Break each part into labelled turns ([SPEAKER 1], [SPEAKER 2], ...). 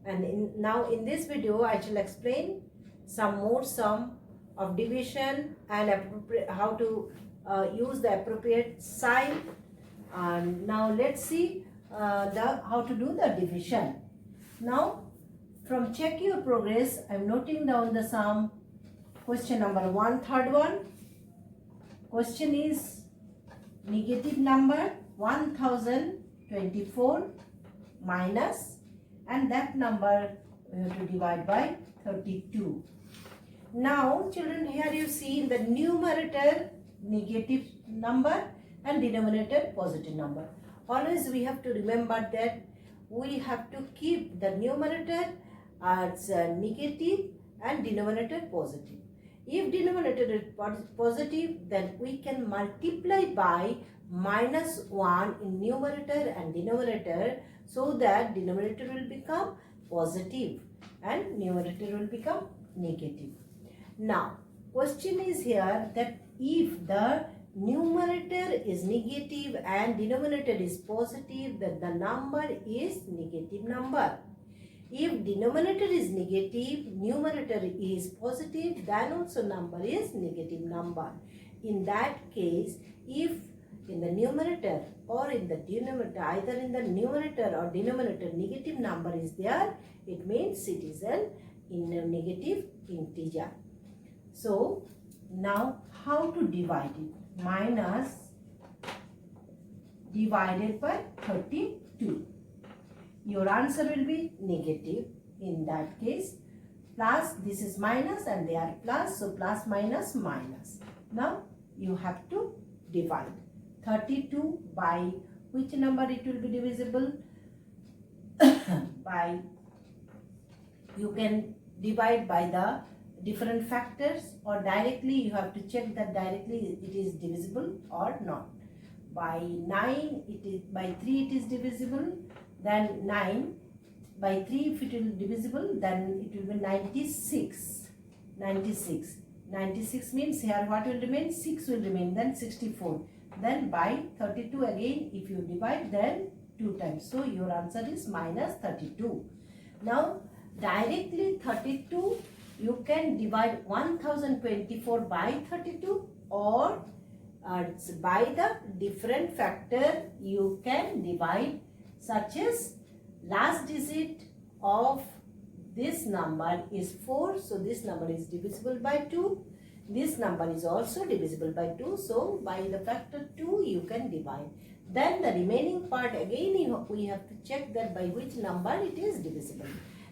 [SPEAKER 1] And now in this video I shall explain some more sum of division and how to use the appropriate sign. And now let's see how to do the division. Now from check your progress, I am noting down the sum. Question number 1, third one. Question is negative number 1024 minus, and that number we have to divide by 32. Now children, here you see in the numerator negative number and denominator positive number. Always we have to remember that we have to keep the numerator as negative and denominator positive. If denominator is positive, then we can multiply by -1 in numerator and denominator, so that denominator will become positive and numerator will become negative. Now, question is here that if the numerator is negative and denominator is positive, then the number is negative number. If denominator is negative, numerator is positive, then also number is negative number. In that case, if in the numerator or in the denominator, either in the numerator or denominator negative number is there, it means it is a negative integer. So now how to divide it? Minus divided by 32. Your answer will be negative in that case. Plus, this is minus and they are plus, so plus minus minus. Now you have to divide 32 by which number it will be divisible? By, you can divide by the different factors, or directly you have to check that directly it is divisible or not. By 9 it is, by 3 it is divisible, then 9 by 3 if it will be divisible, then it will be 96. 96 means here what will remain? 6 will remain, then 64. Then by 32 again if you divide, then 2 times. So your answer is minus 32. Now directly 32 you can divide 1024 by 32, or by the different factor you can divide, such as last digit of this number is 4, so this number is divisible by 2. This number is also divisible by 2, so by the factor 2 you can divide. Then the remaining part again we have to check that by which number it is divisible.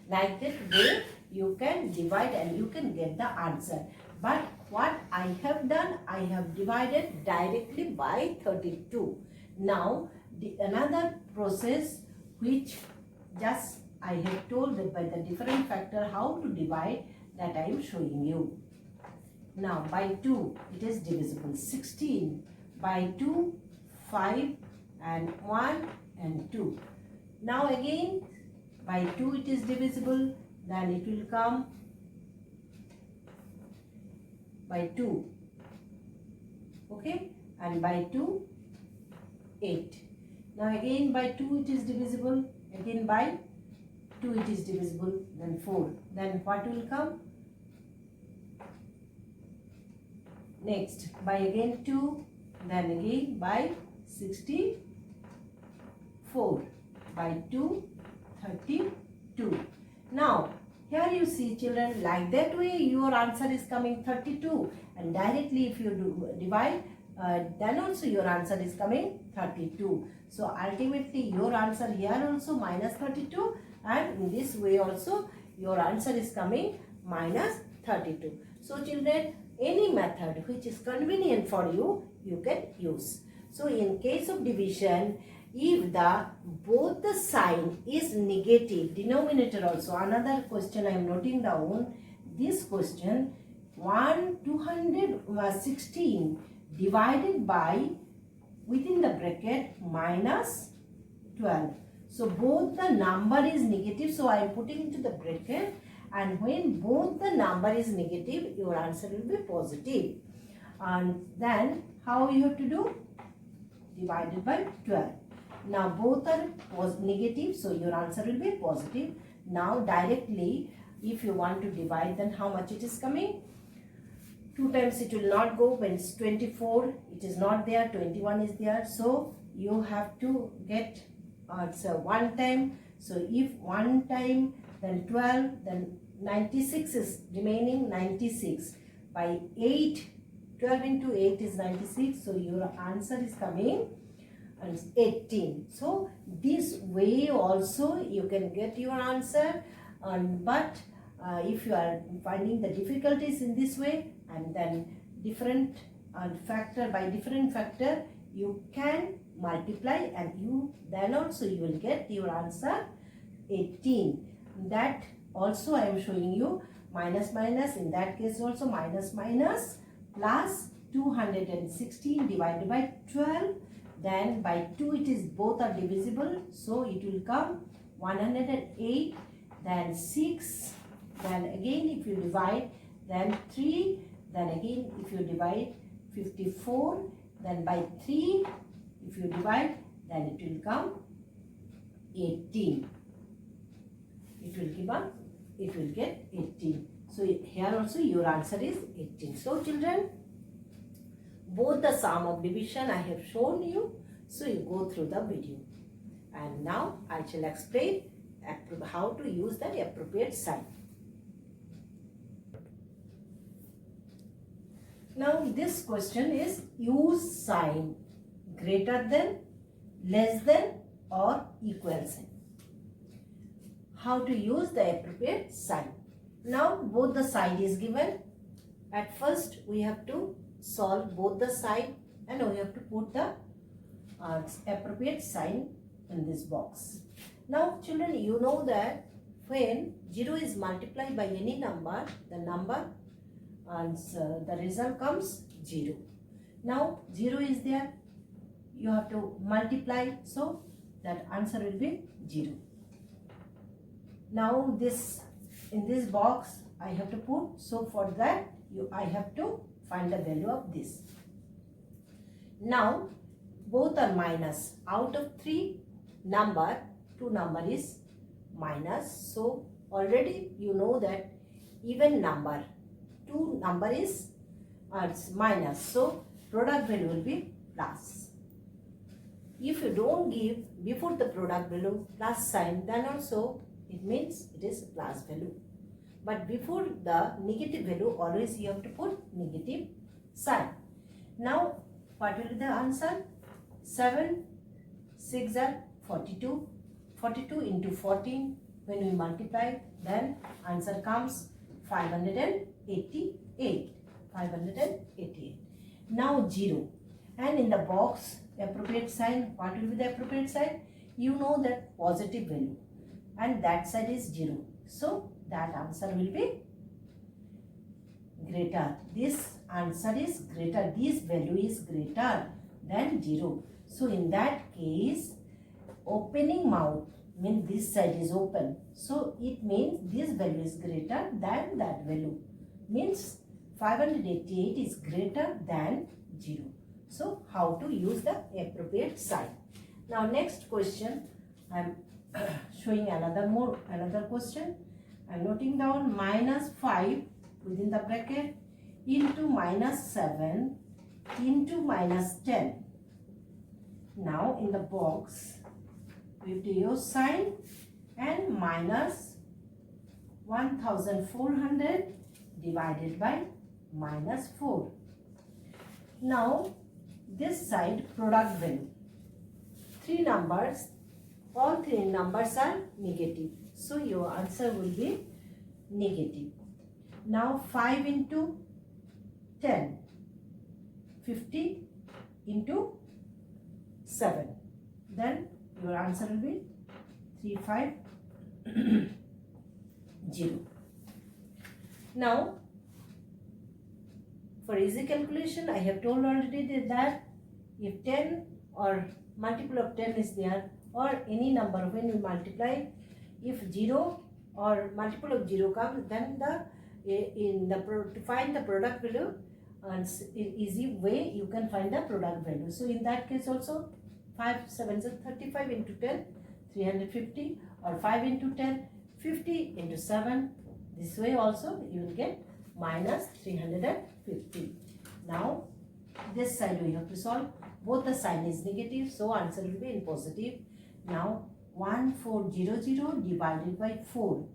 [SPEAKER 1] Like that way you can divide and you can get the answer. But what I have done, I have divided directly by 32. Now another process which just I have told that by the different factor how to divide, that I am showing you. Now by 2 it is divisible. 16 by 2, 5 and 1 and 2. Now again by 2 it is divisible, then it will come by 2. Okay, and by 2, 8. Now again by 2 it is divisible, again by 2 it is divisible, then 4. Then what will come? Next by again 2, then again by 64, by 2, 32. Now here you see children, like that way your answer is coming 32, and directly if you do divide, then also your answer is coming 32. So ultimately your answer here also minus 32, and in this way also your answer is coming minus 32. So children, any method which is convenient for you, you can use. So in case of division, if the both the sign is negative, denominator also, another question I am noting down, this question, 216 divided by, within the bracket, minus 12. So both the number is negative, so I am putting into the bracket, and when both the number is negative, your answer will be positive. And then how you have to do? Divided by 12. Now both are negative, so your answer will be positive. Now directly, if you want to divide, then how much it is coming? 2 times it will not go, when it's 24, it is not there, 21 is there. So you have to get answer 1 time. So if 1 time, then 12, then 96 is remaining, 96 by 8, 12 into 8 is 96. So your answer is coming and 18. So this way also you can get your answer, but if you are finding the difficulties in this way, and then different factor by different factor, you can multiply, and then also you will get your answer 18. That also I am showing you minus minus, in that case also minus minus plus 216 divided by 12, then by 2 it is both are divisible, so it will come 108, then 6, then again if you divide, then 3, then again if you divide 54, then by 3 if you divide, then it will come 18. It will get 18. So here also your answer is 18. So children, both the sum of division I have shown you, so you go through the video. And now I shall explain how to use the appropriate sign. Now this question is use sign greater than, less than or equal sign. How to use the appropriate sign. Now both the side is given. At first we have to solve both the side, and we have to put the appropriate sign in this box. Now children, you know that when 0 is multiplied by any number, the number and the result comes 0. Now 0 is there, you have to multiply, so that answer will be 0. Now this, in this box I have to put, so for that I have to find the value of this. Now both are minus. Out of 3 number, 2 number is minus, so already you know that even number, 2 number is minus, so product value will be plus. If you don't give before the product value plus sign, then also it means it is plus value. But before the negative value, always you have to put negative sign. Now what will be the answer? 7, 6 are 42. 42 into 14, when we multiply, then answer comes 588. 588. Now 0. And in the box, appropriate sign, what will be the appropriate sign? You know that positive value, and that side is 0. So that answer will be greater. This answer is greater. This value is greater than 0. So in that case, opening mouth means this side is open. So it means this value is greater than that value. Means 588 is greater than 0. So how to use the appropriate sign. Now next question, I am showing another question. I am noting down minus 5 within the bracket into minus 7 into minus 10. Now in the box we have to use sign, and minus 1400 divided by minus 4. Now this side product value, 3 numbers, all 3 numbers are negative, so your answer will be negative. Now 5 into 10, 50 into 7, then your answer will be 350. Now for easy calculation, I have told already that if 10 or multiple of 10 is there, or any number when we multiply, if 0 or multiple of 0 comes, then to find the product value, in easy way you can find the product value. So in that case also, 5 7 is 35 into 10, 350, or 5 into 10, 50 into 7. This way also you will get minus 350. Now this side we have to solve. Both the sign is negative, so answer will be in positive. Now 1400 divided by 4.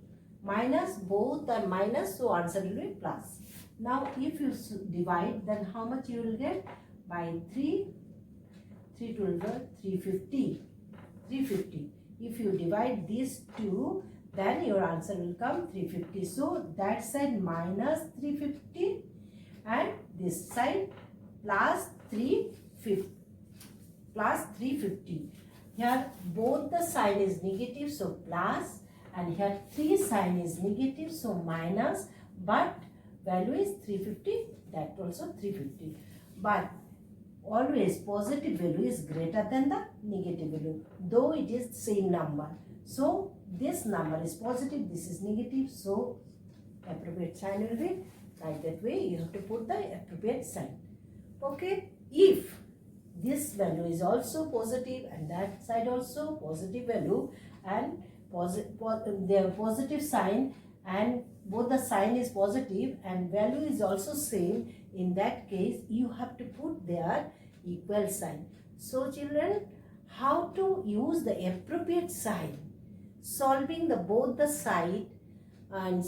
[SPEAKER 1] Minus, both are minus, so answer will be plus. Now if you divide, then how much you will get? By 3 to 350. 350. If you divide these two, then your answer will come 350. So that side minus 350 and this side plus 350. Plus 350. Here both the sign is negative, so plus, and here 3 sign is negative, so minus, but value is 350, that also 350. But always positive value is greater than the negative value, though it is same number. So this number is positive, this is negative, so appropriate sign will be like that way. You have to put the appropriate sign. Okay, if this value is also positive and that side also positive value and their positive sign, and both the sign is positive and value is also same, in that case you have to put their equal sign. So children, how to use the appropriate sign? Solving the both the side, and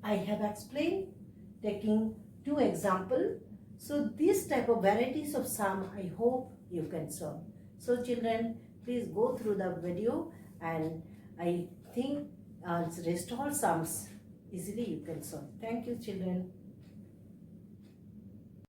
[SPEAKER 1] I have explained taking 2 examples. So this type of varieties of sum I hope you can solve. So children, please go through the video, and I think rest all sums easily you can solve. Thank you children.